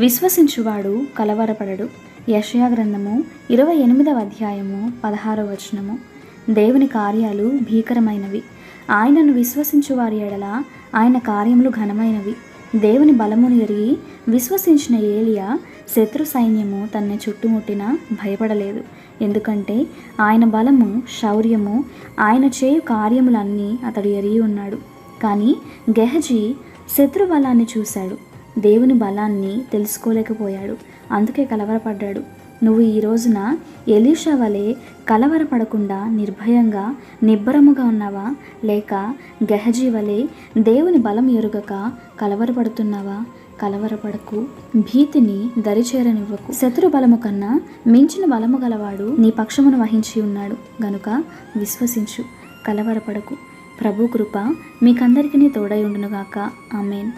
విశ్వసించువాడు కలవరపడడు. యెషయా గ్రంథము 28వ అధ్యాయము 16వ వచనము. దేవుని కార్యాలు భీకరమైనవి, ఆయనను విశ్వసించు వారి ఎడల ఆయన కార్యములు ఘనమైనవి. దేవుని బలమును ఎరిగి విశ్వసించిన ఏలియా శత్రు సైన్యము తనని చుట్టుముట్టినా భయపడలేదు. ఎందుకంటే ఆయన బలము, శౌర్యము, ఆయన చేయు కార్యములన్నీ అతడు ఎరిగి ఉన్నాడు. కానీ గెహజీ శత్రు బలాన్ని చూశాడు, దేవుని బలాన్ని తెలుసుకోలేకపోయాడు. అందుకే కలవరపడ్డాడు. నువ్వు ఈ రోజున ఎలీషా వలె కలవరపడకుండా నిర్భయంగా నిబ్బరముగా ఉన్నావా? లేక గెహజీ వలె దేవుని బలం ఎరుగక కలవరపడుతున్నావా? కలవరపడకు, భీతిని దరిచేరనివ్వకు. శత్రు బలము కన్నా మించిన బలము గలవాడు నీ పక్షమును వహించి ఉన్నాడు గనుక విశ్వసించు, కలవరపడకు. ప్రభు కృప మీకందరికీ తోడై ఉండునుగాక. ఆమేన్.